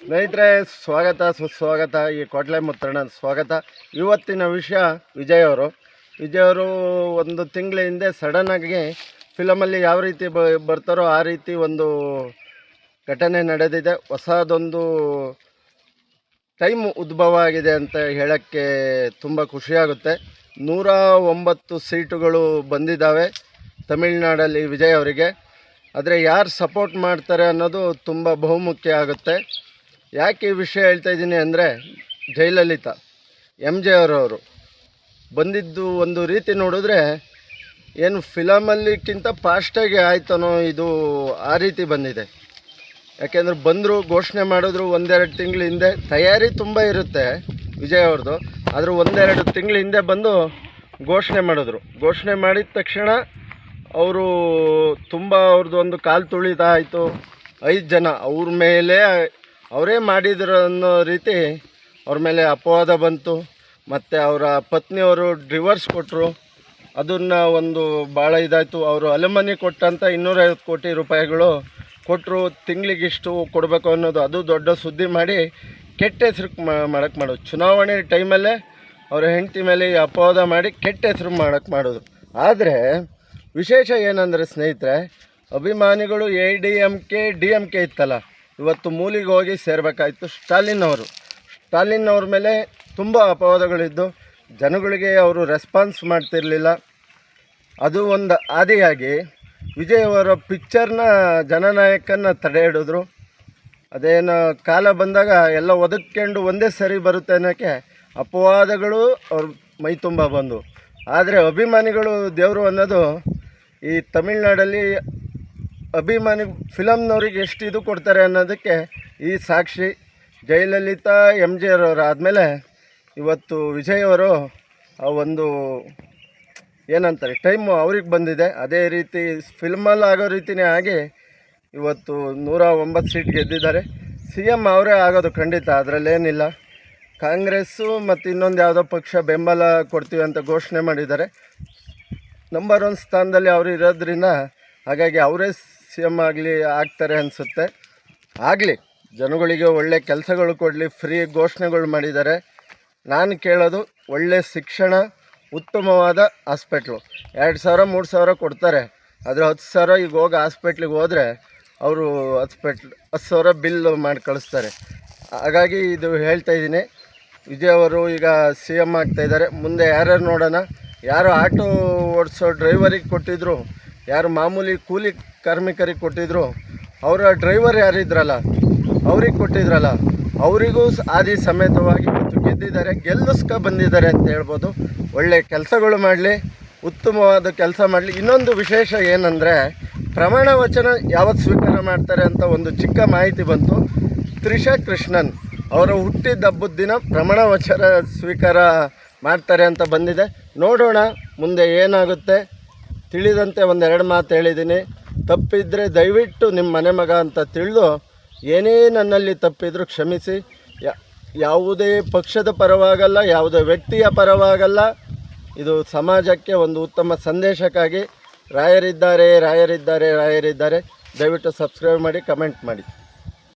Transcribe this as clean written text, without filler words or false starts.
ಸ್ನೇಹಿತರೆ, ಸ್ವಾಗತ ಸುಸ್ವಾಗತ. ಈ ಕೋಟ್ಲೆ ಮುತ್ತಣ್ಣ ಸ್ವಾಗತ. ಇವತ್ತಿನ ವಿಷಯ ವಿಜಯ್ ಅವರು ಒಂದು ತಿಂಗಳ ಹಿಂದೆ ಸಡನ್ನಾಗಿ ಫಿಲಮಲ್ಲಿ ಯಾವ ರೀತಿ ಬರ್ತಾರೋ ಆ ರೀತಿ ಒಂದು ಘಟನೆ ನಡೆದಿದೆ. ಹೊಸದೊಂದು ಟೈಮ್ ಉದ್ಭವ ಆಗಿದೆ ಅಂತ ಹೇಳೋಕ್ಕೆ ತುಂಬ ಖುಷಿಯಾಗುತ್ತೆ. 109 ಸೀಟುಗಳು ಬಂದಿದ್ದಾವೆ ತಮಿಳುನಾಡಲ್ಲಿ ವಿಜಯ್ ಅವರಿಗೆ. ಆದರೆ ಯಾರು ಸಪೋರ್ಟ್ ಮಾಡ್ತಾರೆ ಅನ್ನೋದು ತುಂಬ ಬಹುಮುಖ್ಯ ಆಗುತ್ತೆ. ಯಾಕೆ ಈ ವಿಷಯ ಹೇಳ್ತಾ ಇದ್ದೀನಿ ಅಂದರೆ, ಜಯಲಲಿತಾ MJ ಅವರು ಬಂದಿದ್ದು ಒಂದು ರೀತಿ ನೋಡಿದ್ರೆ ಏನು ಫಿಲಮಲ್ಲಿಕ್ಕಿಂತ ಫಾಸ್ಟಾಗಿ ಆಯ್ತನೋ ಇದು, ಆ ರೀತಿ ಬಂದಿದೆ. ಯಾಕೆಂದರೆ ಬಂದರು, ಘೋಷಣೆ ಮಾಡಿದ್ರು 1-2 ತಿಂಗಳ ಹಿಂದೆ. ತಯಾರಿ ತುಂಬ ಇರುತ್ತೆ ವಿಜಯ್ ಅವ್ರದ್ದು, ಆದರೂ 1-2 ತಿಂಗಳ ಹಿಂದೆ ಬಂದು ಘೋಷಣೆ ಮಾಡಿದ್ರು. ಘೋಷಣೆ ಮಾಡಿದ ತಕ್ಷಣ ಅವರು ತುಂಬ ಅವ್ರದ್ದು ಒಂದು ಕಾಲು ತುಳಿತ ಆಯಿತು. 5 ಜನ ಅವ್ರ ಮೇಲೆ ಅವರೇ ಮಾಡಿದ್ರು ಅನ್ನೋ ರೀತಿ ಅವ್ರ ಮೇಲೆ ಅಪವಾದ ಬಂತು. ಮತ್ತು ಅವರ ಪತ್ನಿಯವರು ಡಿವೋರ್ಸ್ ಕೊಟ್ಟರು. ಅದನ್ನು ಒಂದು ಭಾಳ ಇದಾಯಿತು. ಅವರು ಅಲೆಮನಿ ಕೊಟ್ಟಂತ 250 ಕೋಟಿ ರೂಪಾಯಿಗಳು ಕೊಟ್ಟರು. ತಿಂಗಳಿಗಿಷ್ಟು ಕೊಡಬೇಕು ಅನ್ನೋದು ಅದು ದೊಡ್ಡ ಸುದ್ದಿ ಮಾಡಿ ಕೆಟ್ಟ ಹೆಸ್ರು ಮಾಡೋಕ್ಕೆ ಮಾಡೋದು. ಚುನಾವಣೆ ಟೈಮಲ್ಲೇ ಅವರ ಹೆಂಡತಿ ಮೇಲೆ ಈ ಅಪವಾದ ಮಾಡಿ ಕೆಟ್ಟ ಹೆಸ್ರು ಮಾಡೋಕ್ಕೆ ಮಾಡೋದು. ಆದರೆ ವಿಶೇಷ ಏನಂದರೆ ಸ್ನೇಹಿತರೆ, ಅಭಿಮಾನಿಗಳು ADMK DMK ಇತ್ತಲ್ಲ, ಇವತ್ತು ಮೂಲಿಗೆ ಹೋಗಿ ಸೇರಬೇಕಾಯಿತು. ಸ್ಟಾಲಿನ್ ಅವ್ರ ಮೇಲೆ ತುಂಬ ಅಪವಾದಗಳಿದ್ದು ಜನಗಳಿಗೆ ಅವರು ರೆಸ್ಪಾನ್ಸ್ ಮಾಡ್ತಿರಲಿಲ್ಲ. ಅದು ಒಂದು ಆದಿಯಾಗಿ ವಿಜಯ್ ಅವರ ಪಿಕ್ಚರ್ನ ಜನನಾಯಕನ ತಡೆ ಹಿಡಿದ್ರು. ಅದೇನು ಕಾಲ ಬಂದಾಗ ಎಲ್ಲ ಒದಕ್ಕೊಂಡು ಒಂದೇ ಸರಿ ಬರುತ್ತೆ ಅನ್ನೋಕ್ಕೆ ಅಪವಾದಗಳು ಅವ್ರ ಮೈ ತುಂಬ ಬಂದು. ಆದರೆ ಅಭಿಮಾನಿಗಳು ದೇವರು ಅನ್ನೋದು ಈ ತಮಿಳ್ನಾಡಲ್ಲಿ ಅಭಿಮಾನಿ ಫಿಲಮ್ನವ್ರಿಗೆ ಎಷ್ಟು ಇದು ಕೊಡ್ತಾರೆ ಅನ್ನೋದಕ್ಕೆ ಈ ಸಾಕ್ಷಿ. ಜಯಲಲಿತಾ MJ ಅವರು ಆದಮೇಲೆ ಇವತ್ತು ವಿಜಯ್ ಅವರು ಒಂದು ಏನಂತಾರೆ ಟೈಮು ಅವ್ರಿಗೆ ಬಂದಿದೆ. ಅದೇ ರೀತಿ ಫಿಲ್ಮಲ್ಲಿ ಆಗೋ ರೀತಿಯೇ ಆಗಿ ಇವತ್ತು 109 ಸೀಟ್ ಗೆದ್ದಿದ್ದಾರೆ. CM ಅವರೇ ಆಗೋದು ಖಂಡಿತ, ಅದರಲ್ಲೇನಿಲ್ಲ. ಕಾಂಗ್ರೆಸ್ಸು ಮತ್ತು ಇನ್ನೊಂದು ಯಾವುದೋ ಪಕ್ಷ ಬೆಂಬಲ ಕೊಡ್ತೀವಿ ಅಂತ ಘೋಷಣೆ ಮಾಡಿದ್ದಾರೆ. ನಂಬರ್ 1 ಸ್ಥಾನದಲ್ಲಿ ಅವರು ಇರೋದ್ರಿಂದ ಹಾಗಾಗಿ ಅವರೇ CM ಆಗ್ತಾರೆ ಅನಿಸುತ್ತೆ. ಆಗಲಿ, ಜನಗಳಿಗೆ ಒಳ್ಳೆ ಕೆಲಸಗಳು ಕೊಡಲಿ, ಫ್ರೀ ಘೋಷಣೆಗಳು ಮಾಡಿದ್ದಾರೆ. ನಾನು ಕೇಳೋದು ಒಳ್ಳೆ ಶಿಕ್ಷಣ, ಉತ್ತಮವಾದ ಹಾಸ್ಪಿಟ್ಲು. 2,000-3,000 ಕೊಡ್ತಾರೆ, ಆದರೆ 10,000 ಈಗ ಹೋಗಿ ಹಾಸ್ಪಿಟ್ಲಿಗೆ ಹೋದರೆ ಅವರು 10,000 ಬಿಲ್ ಮಾಡಿ ಕಳಿಸ್ತಾರೆ. ಹಾಗಾಗಿ ಇದು ಹೇಳ್ತಾ ಇದ್ದೀನಿ. ವಿಜಯ್ ಅವರು ಈಗ CM ಆಗ್ತಾಯಿದ್ದಾರೆ. ಮುಂದೆ ಯಾರ್ಯಾರು ನೋಡೋಣ. ಯಾರು ಆಟೋ ಓಡಿಸೋ ಡ್ರೈವರಿಗೆ ಕೊಟ್ಟಿದ್ರು, ಯಾರು ಮಾಮೂಲಿ ಕೂಲಿ ಕಾರ್ಮಿಕರಿಗೆ ಕೊಟ್ಟಿದ್ರು, ಅವರ ಡ್ರೈವರ್ ಯಾರಿದ್ರಲ್ಲ ಅವ್ರಿಗೆ ಕೊಟ್ಟಿದ್ರಲ್ಲ, ಅವರಿಗೂ ಆದಿ ಸಮೇತವಾಗಿ ಇವತ್ತು ಗೆದ್ದಿದ್ದಾರೆ, ಬಂದಿದ್ದಾರೆ ಅಂತ ಹೇಳ್ಬೋದು. ಒಳ್ಳೆ ಕೆಲಸಗಳು ಮಾಡಲಿ, ಉತ್ತಮವಾದ ಕೆಲಸ ಮಾಡಲಿ. ಇನ್ನೊಂದು ವಿಶೇಷ ಏನಂದರೆ, ಪ್ರಮಾಣ ವಚನ ಯಾವತ್ತು ಸ್ವೀಕಾರ ಮಾಡ್ತಾರೆ ಅಂತ ಒಂದು ಚಿಕ್ಕ ಮಾಹಿತಿ ಬಂತು. ತ್ರಿಷಾ ಕೃಷ್ಣನ್ ಅವರ ಹುಟ್ಟಿದ ಹಬ್ಬದ ದಿನ ಪ್ರಮಾಣ ವಚನ ಸ್ವೀಕಾರ ಮಾಡ್ತಾರೆ ಅಂತ ಬಂದಿದೆ. ನೋಡೋಣ ಮುಂದೆ ಏನಾಗುತ್ತೆ. ತಿಳಿದಂತೆ 1-2 ಮಾತು ಹೇಳಿದ್ದೀನಿ. ತಪ್ಪಿದ್ದರೆ ದಯವಿಟ್ಟು ನಿಮ್ಮ ಮನೆ ಮಗ ಅಂತ ತಿಳಿದು, ಏನೇ ನನ್ನಲ್ಲಿ ತಪ್ಪಿದ್ರೂ ಕ್ಷಮಿಸಿ. ಯಾವುದೇ ಪಕ್ಷದ ಪರವಾಗಲ್ಲ, ಯಾವುದೇ ವ್ಯಕ್ತಿಯ ಪರವಾಗಲ್ಲ. ಇದು ಸಮಾಜಕ್ಕೆ ಒಂದು ಉತ್ತಮ ಸಂದೇಶಕ್ಕಾಗಿ. ರಾಯರಿದ್ದಾರೆ. ದಯವಿಟ್ಟು ಸಬ್ಸ್ಕ್ರೈಬ್ ಮಾಡಿ, ಕಮೆಂಟ್ ಮಾಡಿ.